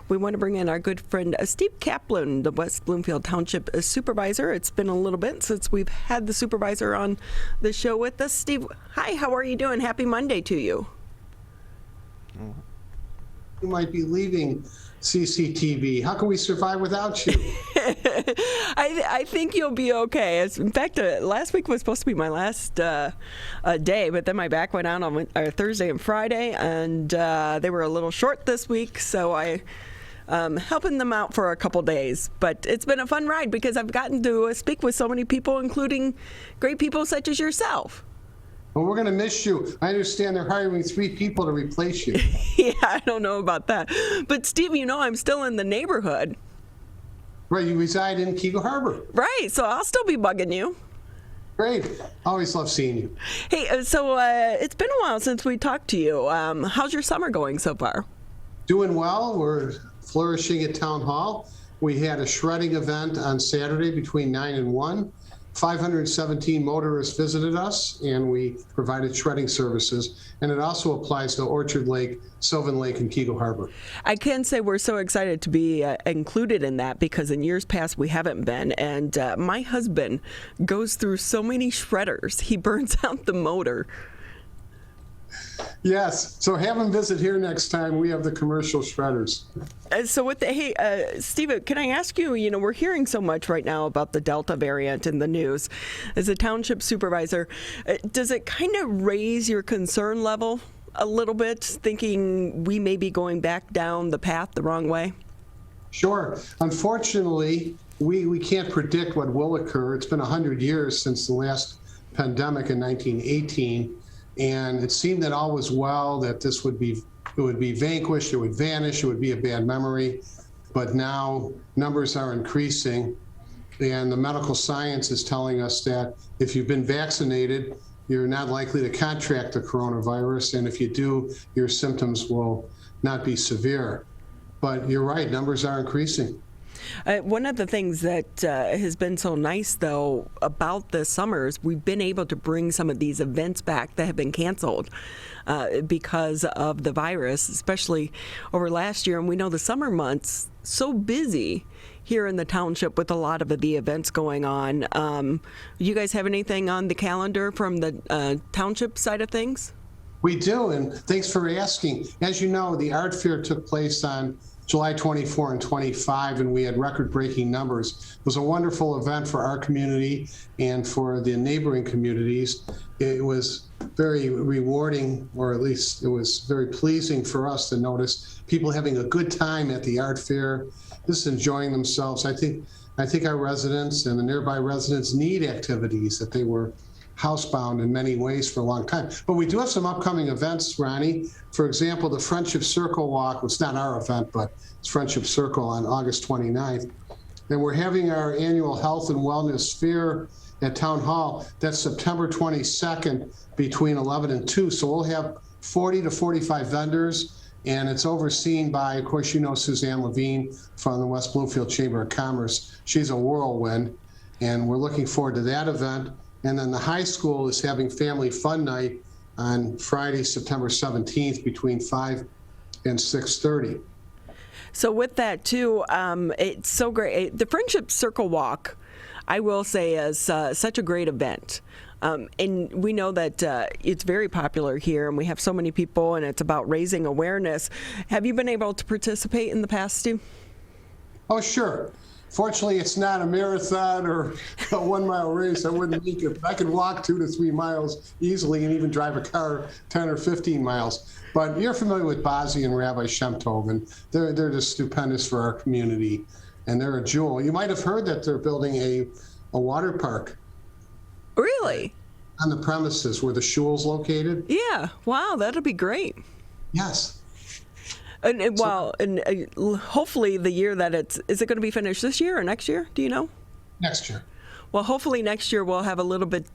we want to bring in our good friend Steve Kaplan, the West Bloomfield Township Supervisor. It's been a little bit since we've had the supervisor on the show with us. Steve, hi, how are you doing? Happy Monday to you. You might be leaving CCTV. How can we survive without you? I think you'll be okay. In fact, last week was supposed to be my last day, but then my back went out on Thursday and Friday, and they were a little short this week, so I helping them out for a couple days. But it's been a fun ride because I've gotten to speak with so many people, including great people such as yourself. Well, we're going to miss you. I understand they're hiring 3 people to replace you. Yeah, I don't know about that. But, Steve, you know I'm still in the neighborhood. Right, you reside in Keego Harbor. Right, so I'll still be bugging you. Great. Always love seeing you. Hey, so it's been a while since we talked to you. How's your summer going so far? Doing well. We're flourishing at Town Hall. We had a shredding event on Saturday between 9 and 1. 517 motorists visited us, and we provided shredding services. And it also applies to Orchard Lake, Sylvan Lake, and Keego Harbor. I can say we're so excited to be included in that because in years past we haven't been. And my husband goes through so many shredders. He burns out the motor. Yes. So have them visit here next time. We have the commercial shredders. So Steve, can I ask you, we're hearing so much right now about the Delta variant in the news. As a township supervisor, does it kind of raise your concern level a little bit, thinking we may be going back down the path the wrong way? Sure. Unfortunately, we can't predict what will occur. It's been 100 years since the last pandemic in 1918. And it seemed that all was well, that it would be vanquished, it would vanish, it would be a bad memory. But now numbers are increasing, and the medical science is telling us that if you've been vaccinated, you're not likely to contract the coronavirus, and if you do, your symptoms will not be severe. But you're right, numbers are increasing. One of the things that has been so nice, though, about this summer is we've been able to bring some of these events back that have been canceled because of the virus, especially over last year. And we know the summer months, so busy here in the township with a lot of the events going on. You guys have anything on the calendar from the township side of things? We do, and thanks for asking. As you know, the art fair took place on July 24 and 25, and we had record-breaking numbers. It was a wonderful event for our community and for the neighboring communities. It was very rewarding, or at least it was very pleasing for us to notice people having a good time at the art fair, just enjoying themselves. I think our residents and the nearby residents need activities that they were housebound in many ways for a long time. But we do have some upcoming events, Ronnie. For example, the Friendship Circle Walk, it's not our event, but it's Friendship Circle on August 29th. And we're having our annual Health and Wellness Fair at Town Hall. That's September 22nd between 11 and 2. So we'll have 40 to 45 vendors, and it's overseen by, of course, Suzanne Levine from the West Bloomfield Chamber of Commerce. She's a whirlwind, and we're looking forward to that event. And then the high school is having Family Fun Night on Friday, September 17th between 5 and 6:30. So with that, too, it's so great. The Friendship Circle Walk, I will say, is such a great event. And we know that it's very popular here, and we have so many people, and it's about raising awareness. Have you been able to participate in the past, Stu? Oh, sure. Fortunately, it's not a marathon or a 1 mile race. I wouldn't make it. I could walk 2 to 3 miles easily and even drive a car 10 or 15 miles. But you're familiar with Bazi and Rabbi Shem Tov, and they're just stupendous for our community, and they're a jewel. You might have heard that they're building a water park. Really? On the premises where the shul's located. Yeah. Wow, that'll be great. Yes. And hopefully the year that is it going to be finished this year or next year? Do you know? Next year. Well, hopefully next year we'll have a little bit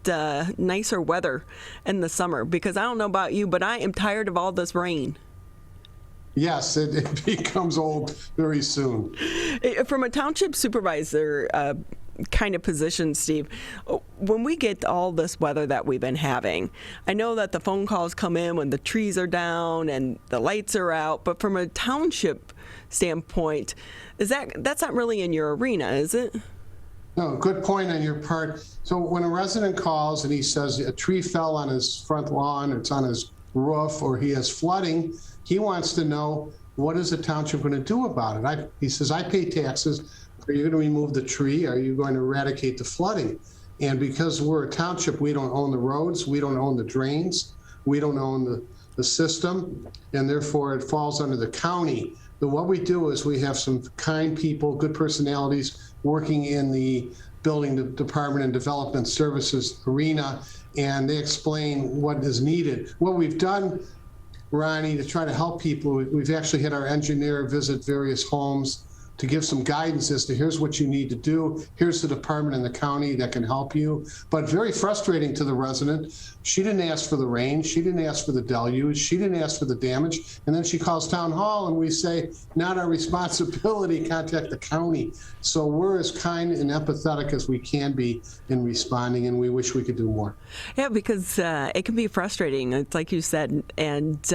nicer weather in the summer, because I don't know about you, but I am tired of all this rain. Yes, it becomes old very soon. From a township supervisor kind of position, Steve, when we get all this weather that we've been having, I know that the phone calls come in when the trees are down and the lights are out, but from a township standpoint, that's not really in your arena, is it? No, good point on your part. So when a resident calls and he says a tree fell on his front lawn, it's on his roof, or he has flooding, he wants to know, what is the township going to do about it? He says, I pay taxes. Are you going to remove the tree? Are you going to eradicate the flooding? And because we're a township, we don't own the roads, we don't own the drains, we don't own the system, and therefore it falls under the county. But what we do is we have some kind people, good personalities working in the building department and development services arena, and they explain what is needed. What we've done, Ronnie, to try to help people, we've actually had our engineer visit various homes to give some guidance as to here's what you need to do. Here's the department in the county that can help you. But very frustrating to the resident. She didn't ask for the rain. She didn't ask for the deluge. She didn't ask for the damage. And then she calls town hall and we say, not our responsibility, contact the county. So we're as kind and empathetic as we can be in responding, and we wish we could do more. Yeah, because it can be frustrating. It's like you said, and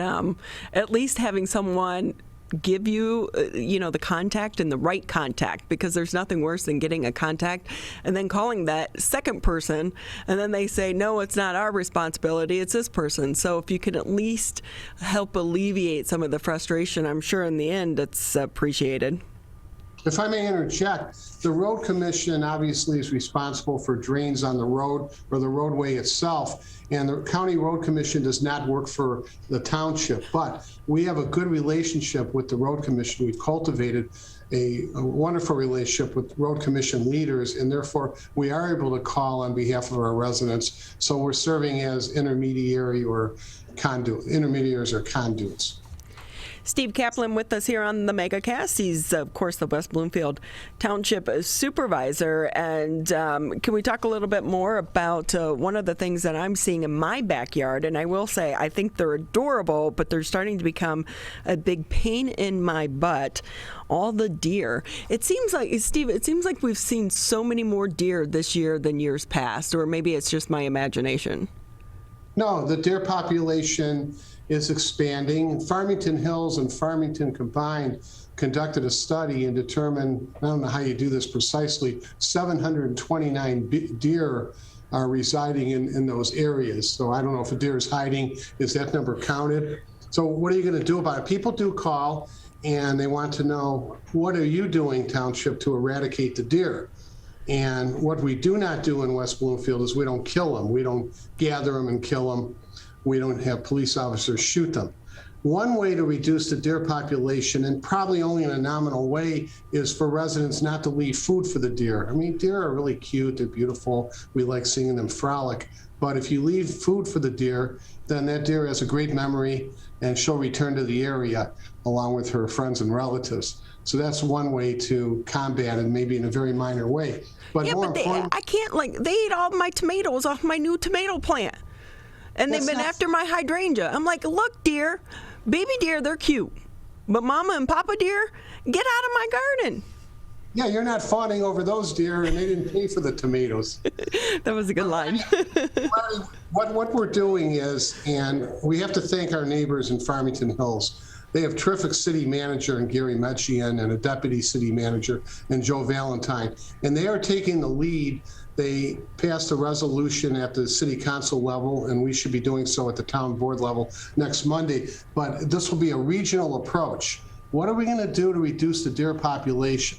at least having someone give you, the contact and the right contact, because there's nothing worse than getting a contact and then calling that second person and then they say, no, it's not our responsibility, it's this person. So if you can at least help alleviate some of the frustration, I'm sure in the end it's appreciated. If I may interject, the road commission obviously is responsible for drains on the road or the roadway itself, and the county road commission does not work for the township, but we have a good relationship with the road commission. We've cultivated a wonderful relationship with road commission leaders, and therefore we are able to call on behalf of our residents. So we're serving as intermediaries or conduits. Steve Kaplan with us here on the MegaCast. He's, of course, the West Bloomfield Township Supervisor. And can we talk a little bit more about one of the things that I'm seeing in my backyard? And I will say, I think they're adorable, but they're starting to become a big pain in my butt. All the deer. It seems like, Steve, we've seen so many more deer this year than years past, or maybe it's just my imagination. No, the deer population is expanding. Farmington Hills and Farmington combined conducted a study and determined, I don't know how you do this precisely, 729 deer are residing in those areas. So I don't know if a deer is hiding. Is that number counted? So what are you going to do about it? People do call and they want to know, what are you doing, township, to eradicate the deer? And what we do not do in West Bloomfield is we don't kill them. We don't gather them and kill them. We don't have police officers shoot them. One way to reduce the deer population, and probably only in a nominal way, is for residents not to leave food for the deer. I mean, deer are really cute, they're beautiful, we like seeing them frolic. But if you leave food for the deer, then that deer has a great memory and she'll return to the area along with her friends and relatives. So that's one way to combat it, maybe in a very minor way. But yeah, more but important, they ate all my tomatoes off my new tomato plant. And they've been after my hydrangea. I'm like, look, deer, baby deer, they're cute. But mama and papa deer, get out of my garden. Yeah, you're not fawning over those deer, and they didn't pay for the tomatoes. That was a good line. What we're doing is, and we have to thank our neighbors in Farmington Hills. They have terrific city manager in Gary Metchian and a deputy city manager in Joe Valentine. And they are taking the lead. They passed a resolution at the city council level, and we should be doing so at the town board level next Monday. But this will be a regional approach. What are we going to do to reduce the deer population?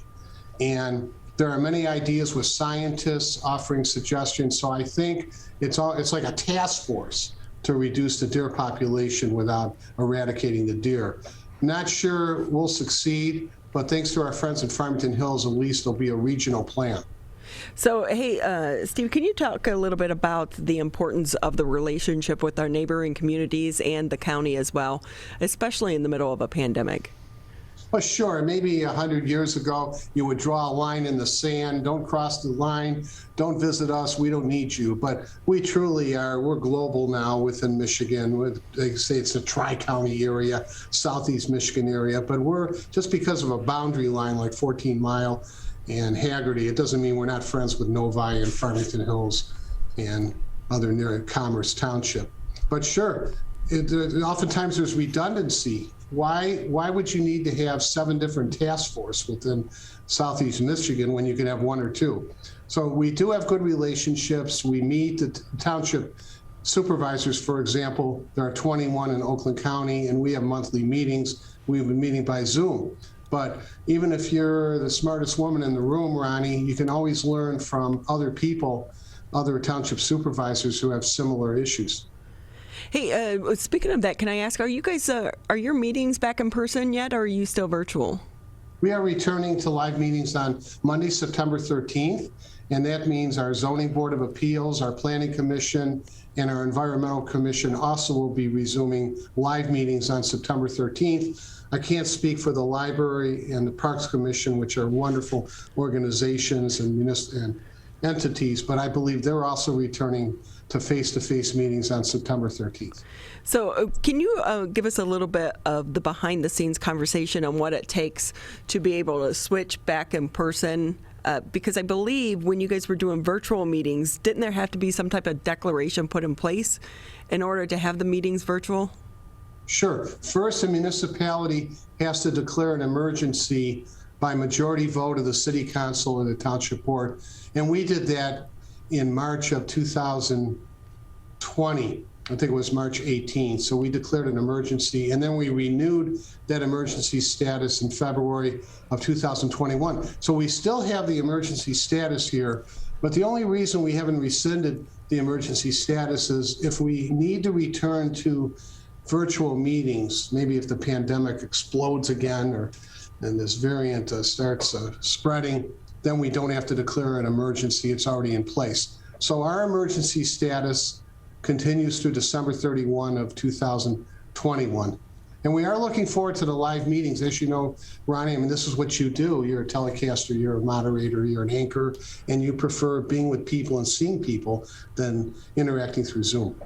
And there are many ideas with scientists offering suggestions. So I think it's like a task force to reduce the deer population without eradicating the deer. Not sure we'll succeed, but thanks to our friends in Farmington Hills, at least there'll be a regional plan. So, hey, Steve, can you talk a little bit about the importance of the relationship with our neighboring communities and the county as well, especially in the middle of a pandemic? Well, sure. Maybe 100 years ago, you would draw a line in the sand. Don't cross the line. Don't visit us. We don't need you. But we truly are. We're global now within Michigan. They say it's a tri-county area, southeast Michigan area. But we're just because of a boundary line like 14 Mile and Haggerty, it doesn't mean we're not friends with Novi and Farmington Hills and other near Commerce Township. But sure, oftentimes there's redundancy. Why would you need to have 7 different task force within Southeast Michigan when you can have 1 or 2? So we do have good relationships. We meet the township supervisors, for example. There are 21 in Oakland County, and we have monthly meetings. We've been meeting by Zoom. But even if you're the smartest woman in the room, Ronnie, you can always learn from other people, other township supervisors who have similar issues. Hey, speaking of that, can I ask, are you guys, are your meetings back in person yet, or are you still virtual? We are returning to live meetings on Monday, September 13th, and that means our Zoning Board of Appeals, our Planning Commission, and our Environmental Commission also will be resuming live meetings on September 13th. I can't speak for the Library and the Parks Commission, which are wonderful organizations and entities, but I believe they're also returning to face-to-face meetings on September 13th. So can you give us a little bit of the behind-the-scenes conversation on what it takes to be able to switch back in person? Because I believe when you guys were doing virtual meetings, didn't there have to be some type of declaration put in place in order to have the meetings virtual? Sure. First, a municipality has to declare an emergency by majority vote of the city council or the township board. And we did that in March of 2020. I think it was March 18th. So we declared an emergency, and then we renewed that emergency status in February of 2021. So we still have the emergency status here, but the only reason we haven't rescinded the emergency status is if we need to return to virtual meetings, maybe if the pandemic explodes again and this variant starts spreading, then we don't have to declare an emergency. It's already in place. So our emergency status continues through December 31 of 2021. And we are looking forward to the live meetings. As you know, Ronnie, I mean, this is what you do. You're a telecaster, you're a moderator, you're an anchor, and you prefer being with people and seeing people than interacting through Zoom.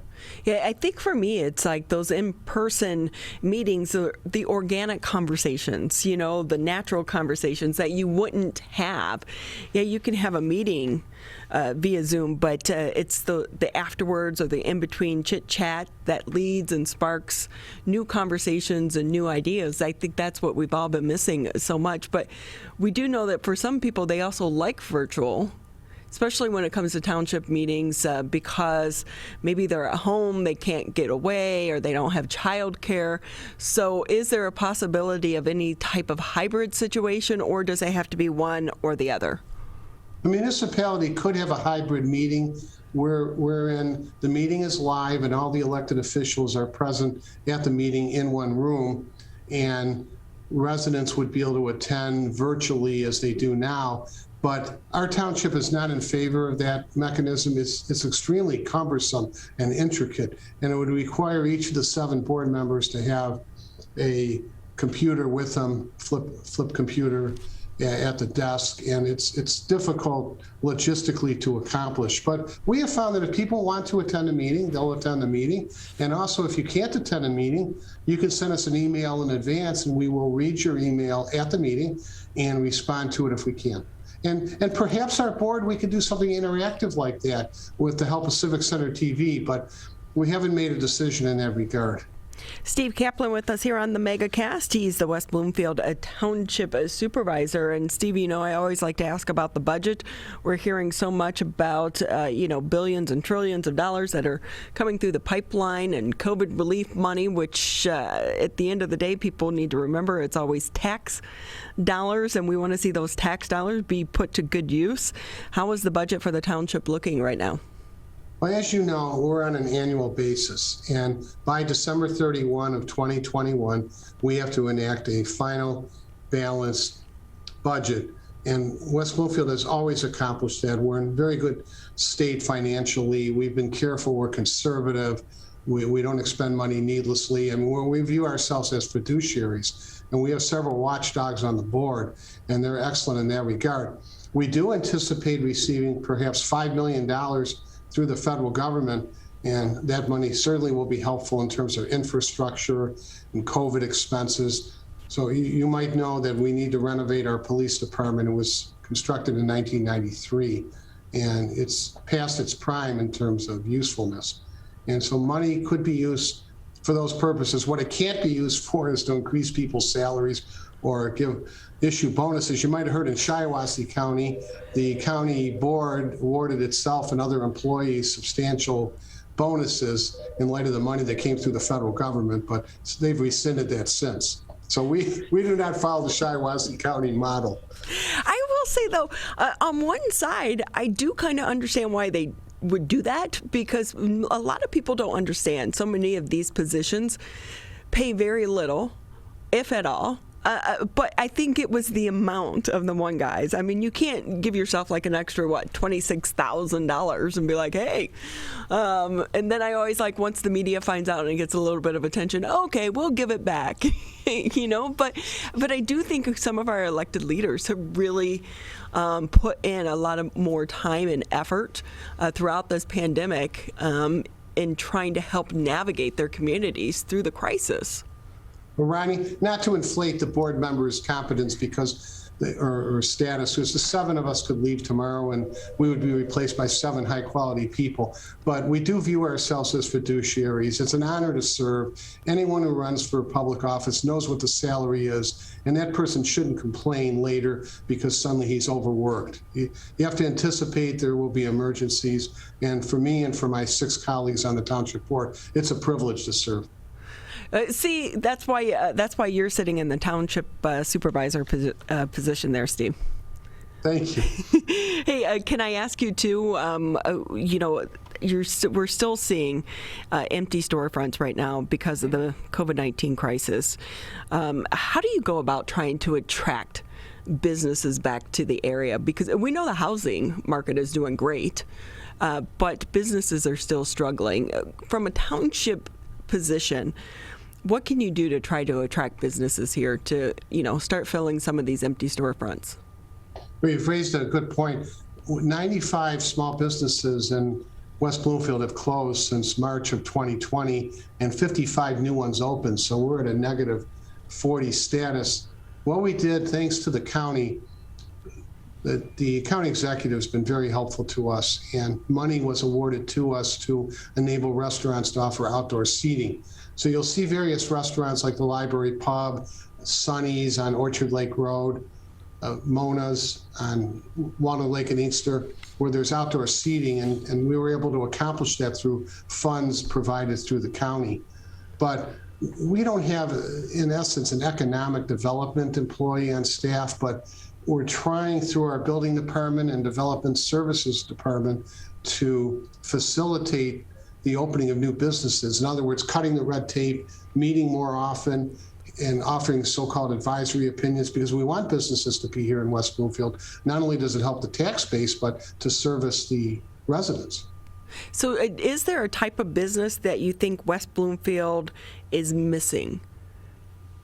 Yeah, I think for me, it's like those in-person meetings, the organic conversations, you know, the natural conversations that you wouldn't have. Yeah, you can have a meeting via Zoom, but it's the afterwards or the in-between chit-chat that leads and sparks new conversations and new ideas. I think that's what we've all been missing so much. But we do know that for some people, they also like virtual, especially when it comes to township meetings, because maybe they're at home, they can't get away, or they don't have childcare. So is there a possibility of any type of hybrid situation, or does it have to be one or the other? The municipality could have a hybrid meeting wherein the meeting is live and all the elected officials are present at the meeting in one room, and residents would be able to attend virtually as they do now. But our township is not in favor of that mechanism. It's extremely cumbersome and intricate, and it would require each of the 7 board members to have a computer with them, flip computer at the desk, and it's difficult logistically to accomplish. But we have found that if people want to attend a meeting, they'll attend the meeting. And also, if you can't attend a meeting, you can send us an email in advance, and we will read your email at the meeting and respond to it if we can. And perhaps our board, we could do something interactive like that with the help of Civic Center TV, but we haven't made a decision in that regard. Steve Kaplan with us here on the MegaCast. He's the West Bloomfield Township Supervisor. And Steve, you know, I always like to ask about the budget. We're hearing so much about, billions and trillions of dollars that are coming through the pipeline and COVID relief money, which at the end of the day, people need to remember it's always tax dollars, and we want to see those tax dollars be put to good use. How is the budget for the township looking right now? Well, as you know, we're on an annual basis, and by December 31 of 2021, we have to enact a final balanced budget. And West Bloomfield has always accomplished that. We're in very good state financially. We've been careful. We're conservative. We don't expend money needlessly. I mean, we view ourselves as fiduciaries, and we have several watchdogs on the board, and they're excellent in that regard. We do anticipate receiving perhaps $5 million through the federal government, and that money certainly will be helpful in terms of infrastructure and COVID expenses. So you might know that we need to renovate our police department. It was constructed in 1993, and it's past its prime in terms of usefulness. And so money could be used for those purposes. What it can't be used for is to increase people's salaries or issue bonuses. You might have heard in Shiawassee County, the county board awarded itself and other employees substantial bonuses in light of the money that came through the federal government, but they've rescinded that since. So we do not follow the Shiawassee County model. I will say, though, on one side, I do kind of understand why they would do that, because a lot of people don't understand. So many of these positions pay very little, if at all. But I think it was the amount of the one guys. I mean, you can't give yourself like an extra, $26,000 and be like, hey. And then I always like, once the media finds out and it gets a little bit of attention, okay, we'll give it back. But I do think some of our elected leaders have really put in a lot of more time and effort throughout this pandemic in trying to help navigate their communities through the crisis. Well, Ronnie, not to inflate the board members' competence or status, because the 7 of us could leave tomorrow and we would be replaced by 7 high-quality people. But we do view ourselves as fiduciaries. It's an honor to serve. Anyone who runs for public office knows what the salary is, and that person shouldn't complain later because suddenly he's overworked. You have to anticipate there will be emergencies, and for me and for my 6 colleagues on the township board, it's a privilege to serve. See, that's why you're sitting in the township supervisor position there, Steve. Thank you. Hey, can I ask you too? We're still seeing empty storefronts right now because of the COVID-19 crisis. How do you go about trying to attract businesses back to the area? Because we know the housing market is doing great, but businesses are still struggling. From a township position, what can you do to try to attract businesses here to, start filling some of these empty storefronts? Well, you've raised a good point. 95 small businesses in West Bloomfield have closed since March of 2020, and 55 new ones opened. So we're at a negative 40 status. What we did, thanks to the county, the county executive has been very helpful to us, and money was awarded to us to enable restaurants to offer outdoor seating. So you'll see various restaurants like the Library Pub, Sonny's on Orchard Lake Road, Mona's on Walnut Lake and Inkster, where there's outdoor seating, and we were able to accomplish that through funds provided through the county. But we don't have, in essence, an economic development employee on staff, but we're trying through our building department and development services department to facilitate the opening of new businesses. In other words, cutting the red tape, meeting more often, and offering so-called advisory opinions, because we want businesses to be here in West Bloomfield. Not only does it help the tax base, but to service the residents. So is there a type of business that you think West Bloomfield is missing?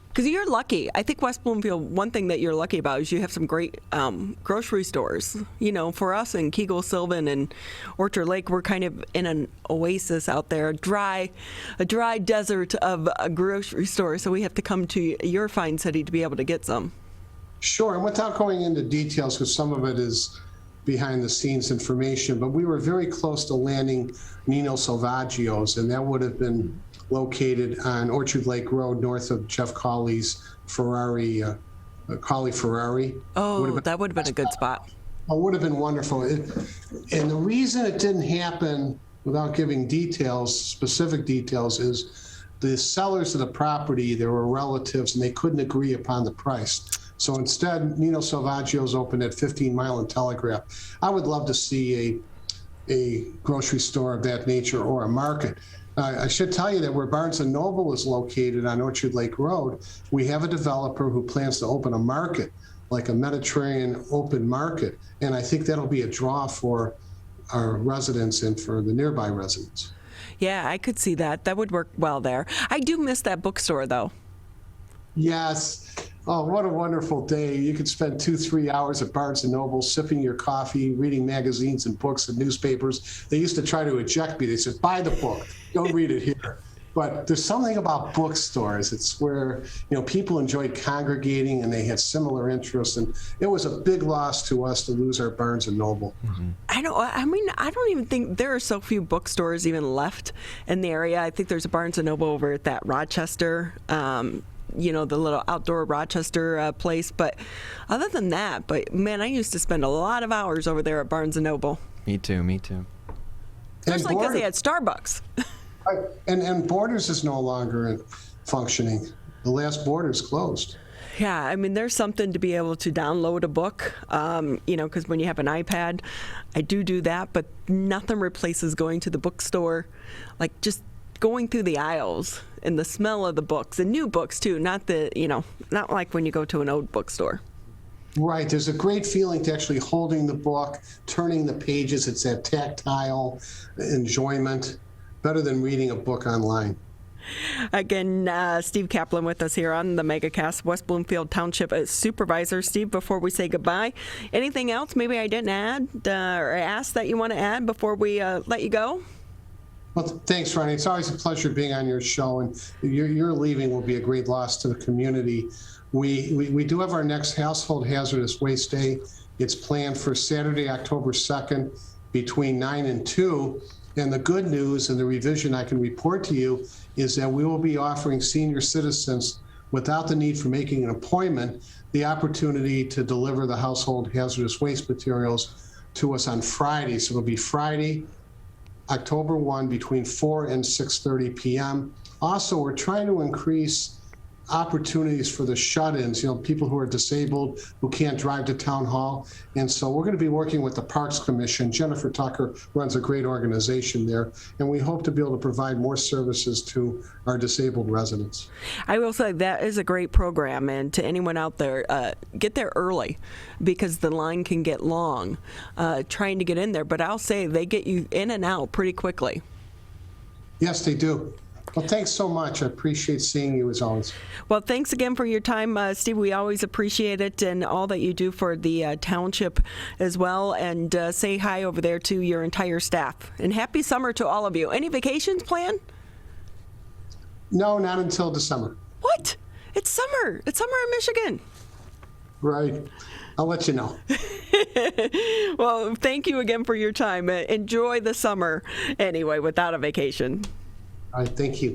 Because you're lucky. I think West Bloomfield, one thing that you're lucky about is you have some great grocery stores. For us in Kegel, Sylvan, and Orchard Lake, we're kind of in an oasis out there, a dry desert of a grocery store. So we have to come to your fine city to be able to get some. Sure, and without going into details, because some of it is behind the scenes information, but we were very close to landing Nino Salvaggio's, and that would have been located on Orchard Lake Road north of Jeff Cawley's Ferrari, Cawley Ferrari. Oh, that would have been a good spot. It would have been wonderful. And the reason it didn't happen, without giving details, specific details, is the sellers of the property, there were relatives, and they couldn't agree upon the price. So instead, Nino Salvaggio's opened at 15 Mile and Telegraph. I would love to see a grocery store of that nature or a market. I should tell you that where Barnes & Noble is located on Orchard Lake Road, we have a developer who plans to open a market, like a Mediterranean open market. And I think that'll be a draw for our residents and for the nearby residents. Yeah, I could see that. That would work well there. I do miss that bookstore, though. Yes. Oh, what a wonderful day. You could spend 2-3 hours at Barnes & Noble sipping your coffee, reading magazines and books and newspapers. They used to try to eject me. They said, buy the book. Don't read it here. But there's something about bookstores. It's where, people enjoy congregating and they had similar interests. And it was a big loss to us to lose our Barnes and Noble. Mm-hmm. I don't even think there are so few bookstores even left in the area. I think there's a Barnes and Noble over at that Rochester, the little outdoor Rochester place. But other than that, man, I used to spend a lot of hours over there at Barnes and Noble. Me too. Especially because they had Starbucks. Right. And Borders is no longer functioning. The last Borders closed. Yeah, there's something to be able to download a book, because when you have an iPad, I do that, but nothing replaces going to the bookstore, like just going through the aisles and the smell of the books, and new books too, not like when you go to an old bookstore. Right. There's a great feeling to actually holding the book, turning the pages. It's that tactile enjoyment, better than reading a book online. Again, Steve Kaplan with us here on the MegaCast, West Bloomfield Township Supervisor. Steve, before we say goodbye, anything else maybe I didn't add or ask that you want to add before we let you go? Well, thanks, Ronnie. It's always a pleasure being on your show, and your leaving will be a great loss to the community. We do have our next Household Hazardous Waste Day. It's planned for Saturday, October 2nd, between 9 and 2. And the good news and the revision I can report to you is that we will be offering senior citizens, without the need for making an appointment, the opportunity to deliver the household hazardous waste materials to us on Friday. So it'll be Friday, October 1, between 4 and 6:30 p.m. Also, we're trying to increase opportunities for the shut-ins, people who are disabled, who can't drive to town hall. And so we're going to be working with the Parks Commission. Jennifer Tucker runs a great organization there, and we hope to be able to provide more services to our disabled residents. I will say that is a great program, and to anyone out there, get there early because the line can get long trying to get in there. But I'll say they get you in and out pretty quickly. Yes, they do. Well, thanks so much. I appreciate seeing you as always. Well, thanks again for your time, Steve. We always appreciate it and all that you do for the township as well. And say hi over there to your entire staff. And happy summer to all of you. Any vacations planned? No, not until December. What? It's summer. It's summer in Michigan. Right. I'll let you know. Well, thank you again for your time. Enjoy the summer anyway, without a vacation. All right. Thank you.